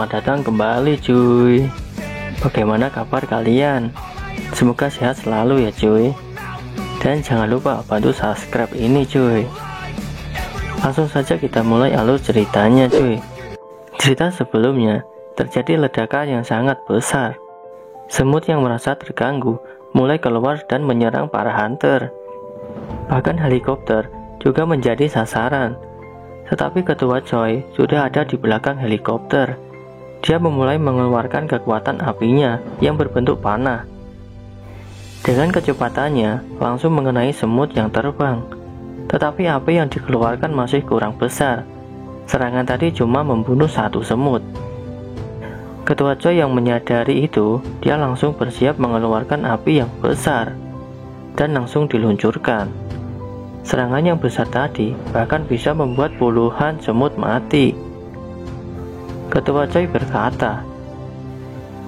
selamat datang kembali cuy. Bagaimana kabar kalian? Semoga sehat selalu ya cuy. Dan jangan lupa bantu subscribe ini cuy. Langsung saja kita mulai alur ceritanya cuy. Cerita sebelumnya terjadi ledakan yang sangat besar. Semut yang merasa terganggu mulai keluar dan menyerang para hunter. Bahkan helikopter juga menjadi sasaran. Tetapi Ketua Choi sudah ada di belakang helikopter. Dia memulai mengeluarkan kekuatan apinya yang berbentuk panah. Dengan kecepatannya langsung mengenai semut yang terbang. Tetapi api yang dikeluarkan masih kurang besar. Serangan tadi cuma membunuh satu semut. Ketua Choi yang menyadari itu, dia langsung bersiap mengeluarkan api yang besar dan langsung diluncurkan. Serangan yang besar tadi bahkan bisa membuat puluhan semut mati. Ketua Choi berkata,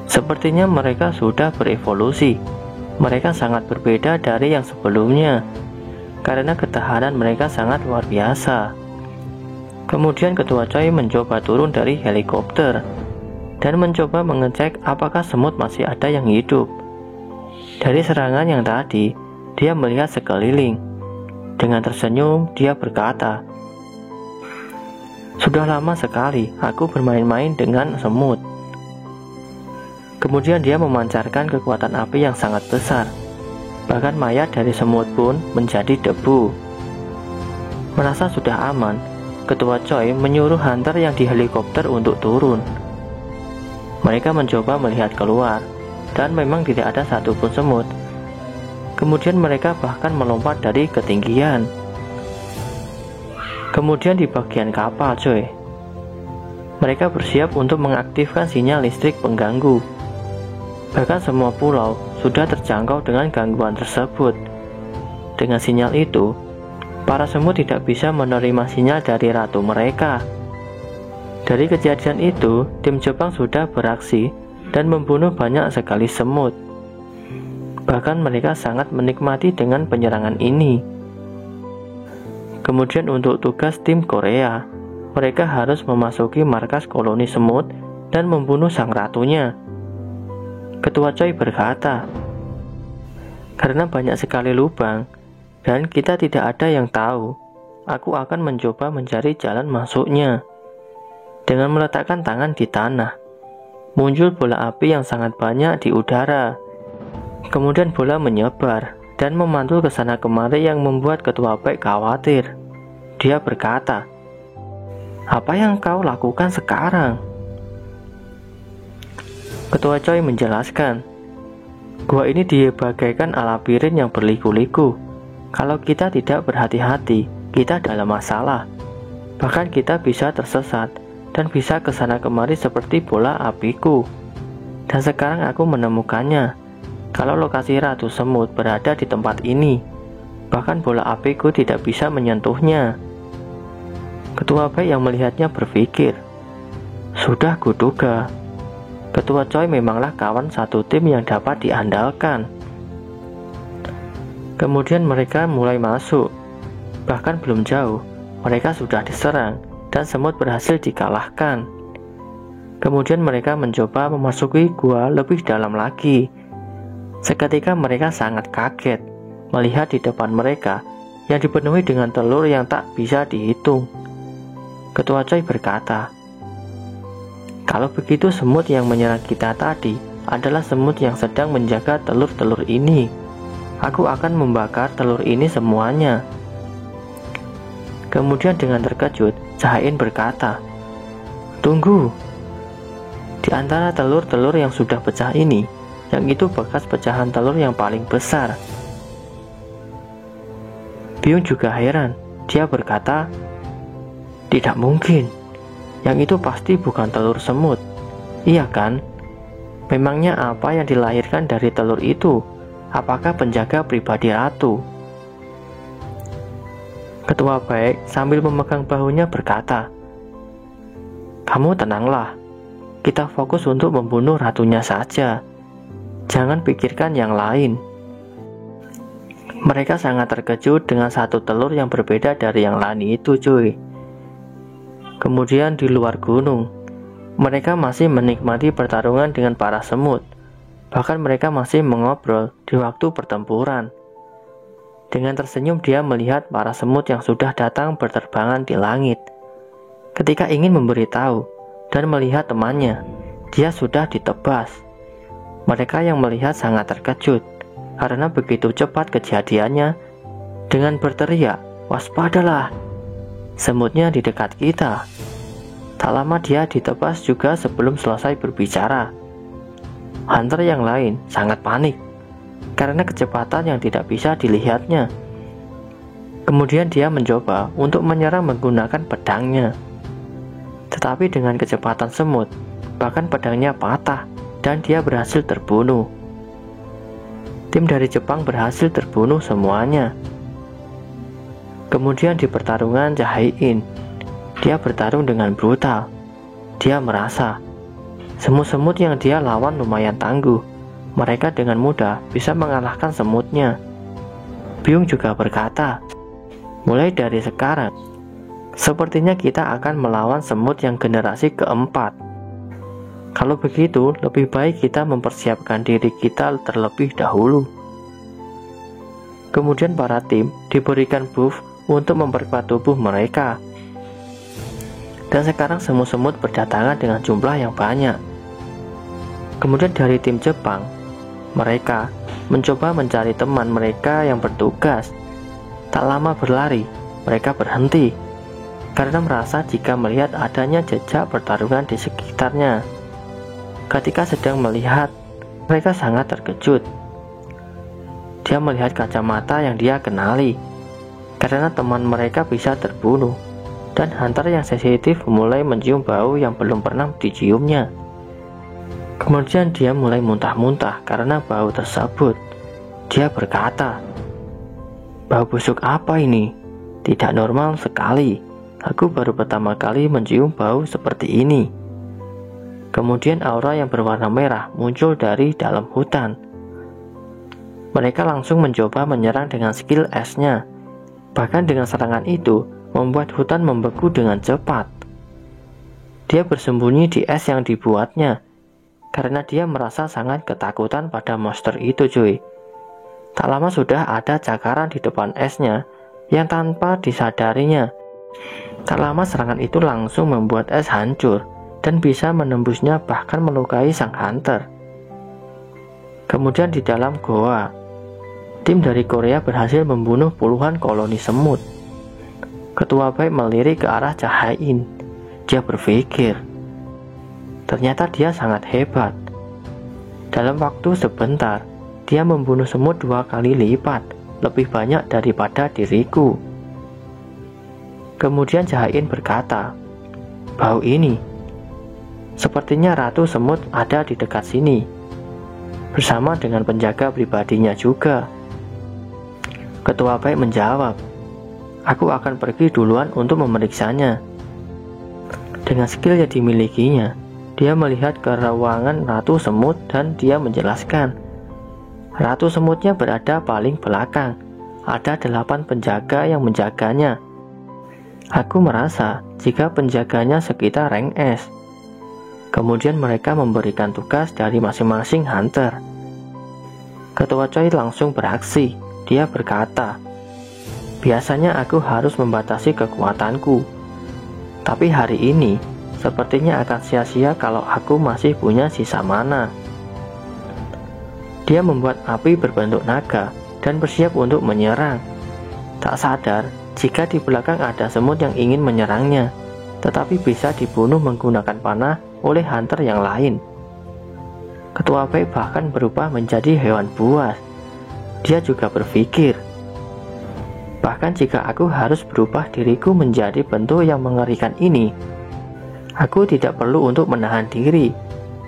sepertinya mereka sudah berevolusi. Mereka sangat berbeda dari yang sebelumnya, karena ketahanan mereka sangat luar biasa. Kemudian Ketua Choi mencoba turun dari helikopter dan mencoba mengecek apakah semut masih ada yang hidup. Dari serangan yang tadi, dia melihat sekeliling. Dengan tersenyum, dia berkata, sudah lama sekali aku bermain-main dengan semut. Kemudian dia memancarkan kekuatan api yang sangat besar. Bahkan mayat dari semut pun menjadi debu. Merasa sudah aman, Ketua Choi menyuruh hunter yang di helikopter untuk turun. Mereka mencoba melihat keluar, dan memang tidak ada satupun semut. Kemudian mereka bahkan melompat dari ketinggian. Kemudian di bagian kapal coy, mereka bersiap untuk mengaktifkan sinyal listrik pengganggu. Bahkan semua pulau sudah terjangkau dengan gangguan tersebut. Dengan sinyal itu, para semut tidak bisa menerima sinyal dari ratu mereka. Dari kejadian itu, tim Jepang sudah beraksi dan membunuh banyak sekali semut. Bahkan mereka sangat menikmati dengan penyerangan ini. Kemudian untuk tugas tim Korea, mereka harus memasuki markas koloni semut dan membunuh sang ratunya. Ketua Choi berkata, karena banyak sekali lubang dan kita tidak ada yang tahu, aku akan mencoba mencari jalan masuknya. Dengan meletakkan tangan di tanah, muncul bola api yang sangat banyak di udara. Kemudian bola menyebar dan memantul ke sana kemari yang membuat Ketua Baek khawatir. Dia berkata, apa yang kau lakukan sekarang? Ketua Choi menjelaskan, gua ini dibagaikan labirin yang berliku-liku. Kalau kita tidak berhati-hati, kita dalam masalah. Bahkan kita bisa tersesat dan bisa ke sana kemari seperti bola apiku. Dan sekarang aku menemukannya. Kalau lokasi Ratu Semut berada di tempat ini, bahkan bola apiku tidak bisa menyentuhnya. Ketua Baek yang melihatnya berpikir, sudah kuduga, Ketua Choi memanglah kawan satu tim yang dapat diandalkan. Kemudian mereka mulai masuk. Bahkan belum jauh, mereka sudah diserang dan semut berhasil dikalahkan. Kemudian mereka mencoba memasuki gua lebih dalam lagi. Seketika mereka sangat kaget melihat di depan mereka yang dipenuhi dengan telur yang tak bisa dihitung. Ketua Choi berkata, kalau begitu semut yang menyerang kita tadi adalah semut yang sedang menjaga telur-telur ini. Aku akan membakar telur ini semuanya. Kemudian dengan terkejut, Jae-in berkata, tunggu. Di antara telur-telur yang sudah pecah ini, yang itu bekas pecahan telur yang paling besar. Byung juga heran. Dia berkata, tidak mungkin. Yang itu pasti bukan telur semut. Iya kan? Memangnya apa yang dilahirkan dari telur itu? Apakah penjaga pribadi ratu? Ketua Baek sambil memegang bahunya berkata, kamu tenanglah. Kita fokus untuk membunuh ratunya saja. Jangan pikirkan yang lain. Mereka sangat terkejut dengan satu telur yang berbeda dari yang lain itu cuy. Kemudian di luar gunung, mereka masih menikmati pertarungan dengan para semut. Bahkan mereka masih mengobrol di waktu pertempuran. Dengan tersenyum dia melihat para semut yang sudah datang berterbangan di langit. Ketika ingin memberitahu dan melihat temannya, dia sudah ditebas. Mereka yang melihat sangat terkejut karena begitu cepat kejadiannya. Dengan berteriak, "Waspadalah! Semutnya di dekat kita!" Tak lama dia ditebas juga sebelum selesai berbicara. Hunter yang lain sangat panik karena kecepatan yang tidak bisa dilihatnya. Kemudian dia mencoba untuk menyerang menggunakan pedangnya. Tetapi dengan kecepatan semut, bahkan pedangnya patah dan dia berhasil terbunuh. Tim dari Jepang berhasil terbunuh semuanya. Kemudian di pertarungan Jahain, dia bertarung dengan brutal. Dia merasa semut-semut yang dia lawan lumayan tangguh. Mereka dengan mudah bisa mengalahkan semutnya. Byung juga berkata, "Mulai dari sekarang, sepertinya kita akan melawan semut yang generasi keempat. Kalau begitu, lebih baik kita mempersiapkan diri kita terlebih dahulu." Kemudian para tim diberikan buff untuk memperkuat tubuh mereka. Dan sekarang semut-semut berdatangan dengan jumlah yang banyak. Kemudian dari tim Jepang, mereka mencoba mencari teman mereka yang bertugas. Tak lama berlari, mereka berhenti karena merasa jika melihat adanya jejak pertarungan di sekitarnya. Ketika sedang melihat, mereka sangat terkejut. Dia melihat kacamata yang dia kenali karena teman mereka bisa terbunuh, dan Hunter yang sensitif mulai mencium bau yang belum pernah diciumnya. Kemudian dia mulai muntah-muntah karena bau tersebut. Dia berkata, "Bau busuk apa ini? Tidak normal sekali. Aku baru pertama kali mencium bau seperti ini." Kemudian aura yang berwarna merah muncul dari dalam hutan. Mereka langsung mencoba menyerang dengan skill esnya. Bahkan dengan serangan itu membuat hutan membeku dengan cepat. Dia bersembunyi di es yang dibuatnya karena dia merasa sangat ketakutan pada monster itu, cuy. Tak lama sudah ada cakaran di depan esnya yang tanpa disadarinya. Tak lama serangan itu langsung membuat es hancur dan bisa menembusnya, bahkan melukai sang hunter. Kemudian di dalam goa, tim dari Korea berhasil membunuh puluhan koloni semut. Ketua Baik melirik ke arah Jahain. Dia berpikir, ternyata dia sangat hebat. Dalam waktu sebentar, dia membunuh semut 2 kali lipat, lebih banyak daripada diriku. Kemudian Jahain berkata, "Bau ini, sepertinya Ratu Semut ada di dekat sini, bersama dengan penjaga pribadinya juga." Ketua Baik menjawab, "Aku akan pergi duluan untuk memeriksanya." Dengan skill yang dimilikinya, dia melihat ke ruangan Ratu Semut dan dia menjelaskan, Ratu Semutnya berada paling belakang. Ada 8 penjaga yang menjaganya. Aku merasa jika penjaganya sekitar rank S. Kemudian mereka memberikan tugas dari masing-masing hunter. Ketua Choi langsung beraksi. Dia berkata, "Biasanya aku harus membatasi kekuatanku, tapi hari ini sepertinya akan sia-sia kalau aku masih punya sisa mana." Dia membuat api berbentuk naga dan bersiap untuk menyerang. Tak sadar jika di belakang ada semut yang ingin menyerangnya, tetapi bisa dibunuh menggunakan panah oleh hunter yang lain. Ketua Baik bahkan berubah menjadi hewan buas. Dia juga berpikir, bahkan jika aku harus berubah diriku menjadi bentuk yang mengerikan ini, aku tidak perlu untuk menahan diri.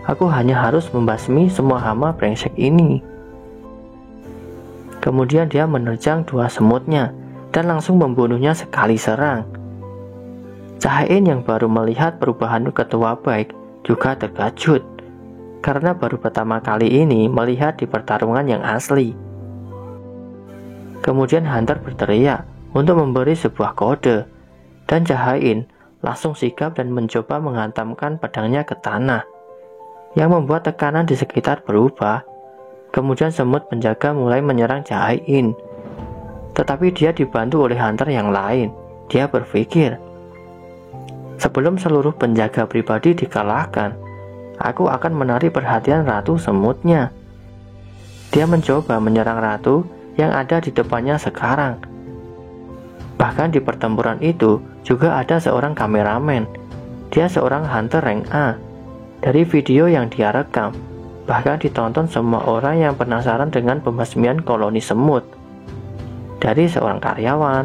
Aku hanya harus membasmi semua hama brengsek ini. Kemudian dia menerjang 2 semutnya dan langsung membunuhnya sekali serang. Jahain yang baru melihat perubahan Ketua Baik juga terkejut, karena baru pertama kali ini melihat di pertarungan yang asli. Kemudian Hunter berteriak untuk memberi sebuah kode, dan Jahain langsung sigap dan mencoba menghantamkan pedangnya ke tanah, yang membuat tekanan di sekitar berubah. Kemudian semut penjaga mulai menyerang Jae-in. Tetapi dia dibantu oleh hunter yang lain. Dia berpikir, sebelum seluruh penjaga pribadi dikalahkan, aku akan menarik perhatian Ratu Semutnya. Dia mencoba menyerang ratu yang ada di depannya sekarang. Bahkan di pertempuran itu juga ada seorang kameramen. Dia seorang hunter rank A. Dari video yang dia rekam, bahkan ditonton semua orang yang penasaran dengan pembasmian koloni semut. Dari seorang karyawan,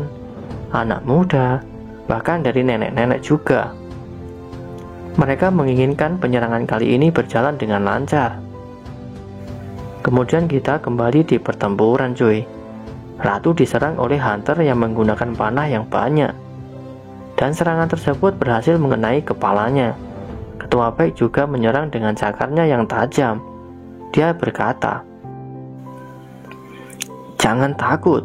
anak muda, bahkan dari nenek-nenek juga. Mereka menginginkan penyerangan kali ini berjalan dengan lancar. Kemudian kita kembali di pertempuran, cuy. Ratu diserang oleh hunter yang menggunakan panah yang banyak, dan serangan tersebut berhasil mengenai kepalanya. Ketua Baik juga menyerang dengan cakarnya yang tajam. Dia berkata, "Jangan takut.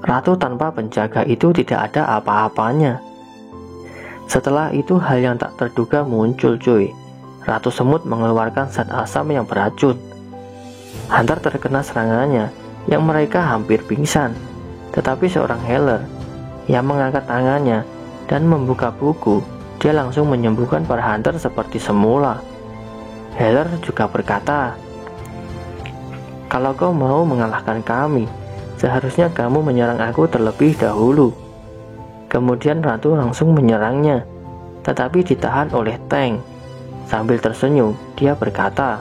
Ratu tanpa penjaga itu tidak ada apa-apanya." Setelah itu hal yang tak terduga muncul, cuy. Ratu Semut mengeluarkan zat asam yang beracun. Hunter terkena serangannya, yang mereka hampir pingsan. Tetapi seorang healer yang mengangkat tangannya dan membuka buku, dia langsung menyembuhkan para hunter seperti semula. Healer juga berkata, "Kalau kau mau mengalahkan kami, seharusnya kamu menyerang aku terlebih dahulu." Kemudian ratu langsung menyerangnya, tetapi ditahan oleh tank. Sambil tersenyum, dia berkata,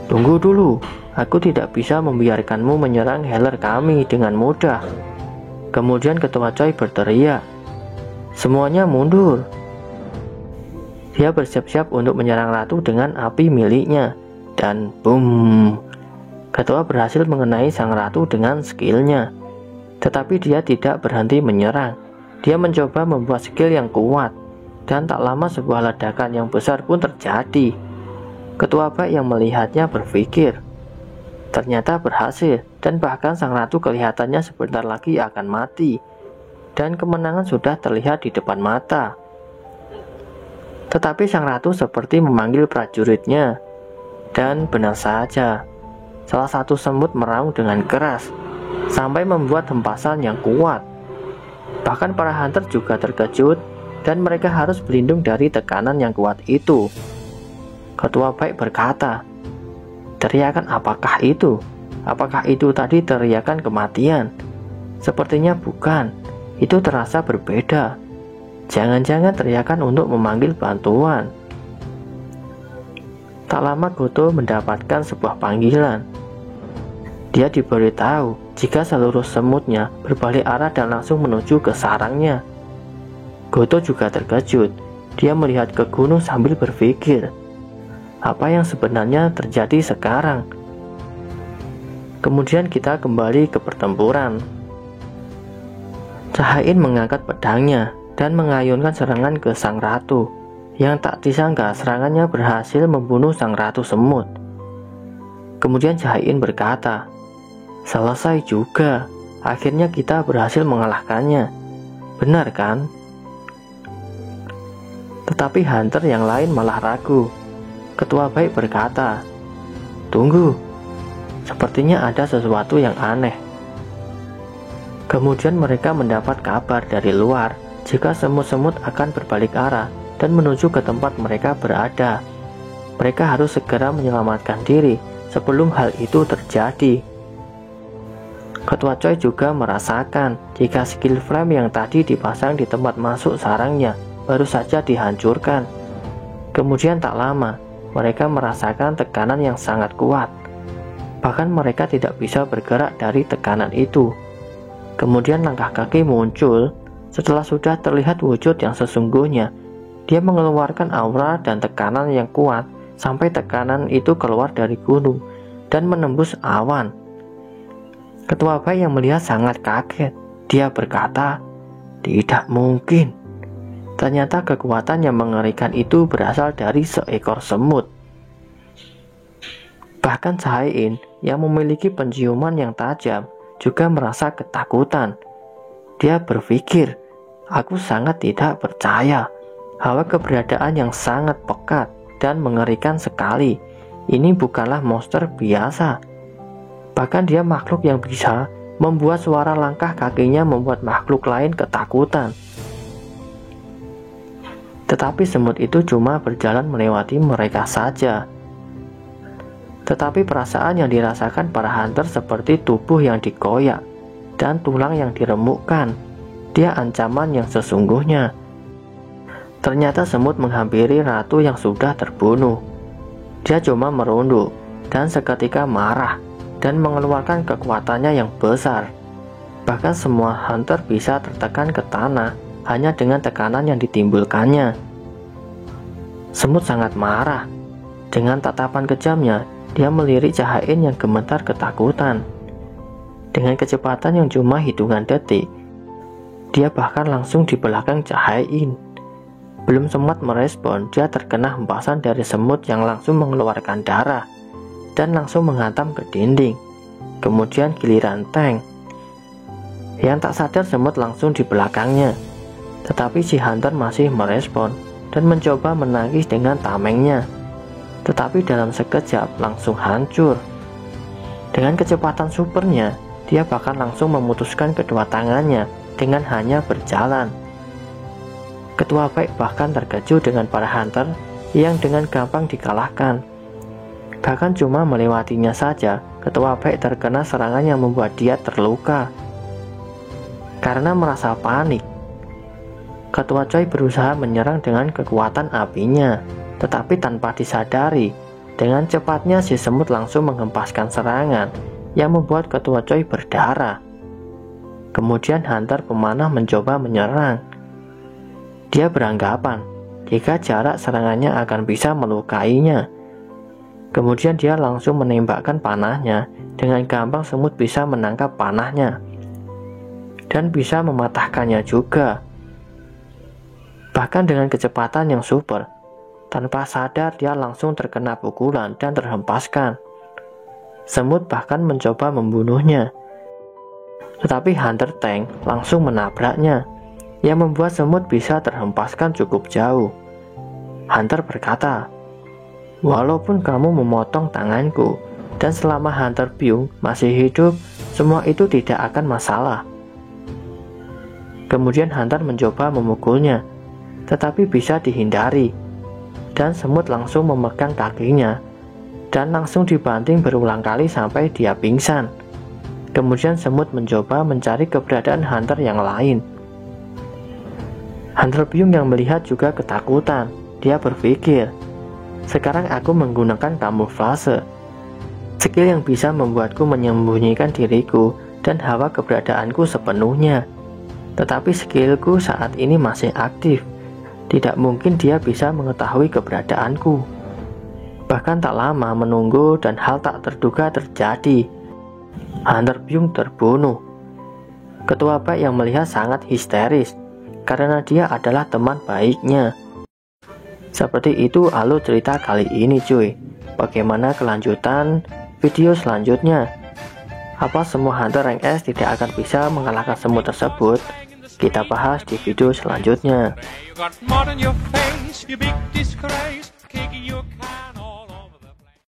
"Tunggu dulu, aku tidak bisa membiarkanmu menyerang healer kami dengan mudah." Kemudian Ketua Choi berteriak, "Semuanya mundur." Dia bersiap-siap untuk menyerang ratu dengan api miliknya, dan boom, Ketua berhasil mengenai sang ratu dengan skillnya. Tetapi dia tidak berhenti menyerang. Dia mencoba membuat skill yang kuat, dan tak lama sebuah ledakan yang besar pun terjadi. Ketua Baik yang melihatnya berpikir, ternyata berhasil, dan bahkan sang ratu kelihatannya sebentar lagi akan mati, dan kemenangan sudah terlihat di depan mata. Tetapi sang ratu seperti memanggil prajuritnya, dan benar saja, salah satu semut meraung dengan keras, sampai membuat hempasan yang kuat. Bahkan para hunter juga terkejut, dan mereka harus berlindung dari tekanan yang kuat itu. Ketua Baik berkata, "Teriakan apakah itu? Apakah itu tadi teriakan kematian?" Sepertinya bukan, itu terasa berbeda. Jangan-jangan teriakan untuk memanggil bantuan. Tak lama Goto mendapatkan sebuah panggilan. Dia diberitahu jika seluruh semutnya berbalik arah dan langsung menuju ke sarangnya. Goto juga terkejut. Dia melihat ke gunung sambil berpikir, apa yang sebenarnya terjadi sekarang? Kemudian kita kembali ke pertempuran. Jae-in mengangkat pedangnya dan mengayunkan serangan ke sang ratu. Yang tak disangka serangannya berhasil membunuh sang ratu semut. Kemudian Jae-in berkata, "Selesai juga. Akhirnya kita berhasil mengalahkannya. Benar kan?" Tetapi hunter yang lain malah ragu. Ketua Baik berkata, "Tunggu, sepertinya ada sesuatu yang aneh." Kemudian mereka mendapat kabar dari luar jika semut-semut akan berbalik arah dan menuju ke tempat mereka berada. Mereka harus segera menyelamatkan diri sebelum hal itu terjadi. Ketua Choi juga merasakan jika skill flame yang tadi dipasang di tempat masuk sarangnya baru saja dihancurkan. Kemudian tak lama, mereka merasakan tekanan yang sangat kuat. Bahkan mereka tidak bisa bergerak dari tekanan itu. Kemudian langkah kaki muncul. Setelah sudah terlihat wujud yang sesungguhnya, dia mengeluarkan aura dan tekanan yang kuat sampai tekanan itu keluar dari gunung dan menembus awan. Ketua Baik yang melihat sangat kaget. Dia berkata, "Tidak mungkin." Ternyata kekuatan yang mengerikan itu berasal dari seekor semut. Bahkan Jae-in yang memiliki penciuman yang tajam juga merasa ketakutan. Dia berpikir, Aku sangat tidak percaya. Hawa keberadaan yang sangat pekat dan mengerikan sekali. Ini bukanlah monster biasa. Bahkan dia makhluk yang bisa membuat suara langkah kakinya membuat makhluk lain ketakutan. Tetapi semut itu cuma berjalan melewati mereka saja. Tetapi perasaan yang dirasakan para hunter seperti tubuh yang dikoyak dan tulang yang diremukkan. Dia ancaman yang sesungguhnya. Ternyata semut menghampiri ratu yang sudah terbunuh. Dia cuma merunduk dan seketika marah dan mengeluarkan kekuatannya yang besar. Bahkan semua hunter bisa tertekan ke tanah hanya dengan tekanan yang ditimbulkannya. Semut sangat marah. Dengan tatapan kejamnya, dia melirik Jahain yang gemetar ketakutan. Dengan kecepatan yang cuma hitungan detik, dia bahkan langsung di belakang Jahain. Belum sempat merespon, dia terkena hempasan dari semut yang langsung mengeluarkan darah dan langsung menghantam ke dinding. Kemudian giliran Tank. Yang tak sadar semut langsung di belakangnya. Tetapi si hunter masih merespon dan mencoba menangkis dengan tamengnya. Tetapi dalam sekejap langsung hancur. Dengan kecepatan supernya, dia bahkan langsung memutuskan kedua tangannya dengan hanya berjalan. Ketua Baik bahkan terkejut dengan para hunter yang dengan gampang dikalahkan. Bahkan cuma melewatinya saja, Ketua Baik terkena serangan yang membuat dia terluka. Karena merasa panik, Ketua Choi berusaha menyerang dengan kekuatan apinya, tetapi tanpa disadari, dengan cepatnya si semut langsung menghempaskan serangan yang membuat Ketua Choi berdarah. Kemudian hunter pemanah mencoba menyerang. Dia beranggapan jika jarak serangannya akan bisa melukainya. Kemudian dia langsung menembakkan panahnya. Dengan gampang semut bisa menangkap panahnya dan bisa mematahkannya juga. Bahkan dengan kecepatan yang super, tanpa sadar dia langsung terkena pukulan dan terhempaskan. Semut bahkan mencoba membunuhnya. Tetapi Hunter Tank langsung menabraknya, yang membuat semut bisa terhempaskan cukup jauh. Hunter berkata, "Walaupun kamu memotong tanganku, dan selama Hunter Byung masih hidup, semua itu tidak akan masalah." Kemudian Hunter mencoba memukulnya, tetapi bisa dihindari, dan semut langsung memegang kakinya, dan langsung dibanting berulang kali sampai dia pingsan. Kemudian semut mencoba mencari keberadaan Hunter yang lain. Hunter Byung yang melihat juga ketakutan. Dia berpikir, sekarang aku menggunakan kamuflase, skill yang bisa membuatku menyembunyikan diriku dan hawa keberadaanku sepenuhnya. Tetapi skillku saat ini masih aktif. Tidak mungkin dia bisa mengetahui keberadaanku. Bahkan tak lama menunggu dan hal tak terduga terjadi. Hunter Byung terbunuh. Ketua Baik yang melihat sangat histeris karena dia adalah teman baiknya. Seperti itu alur cerita kali ini cuy. Bagaimana kelanjutan video selanjutnya? Apa semua hunter rank S tidak akan bisa mengalahkan semut tersebut? Kita bahas di video selanjutnya.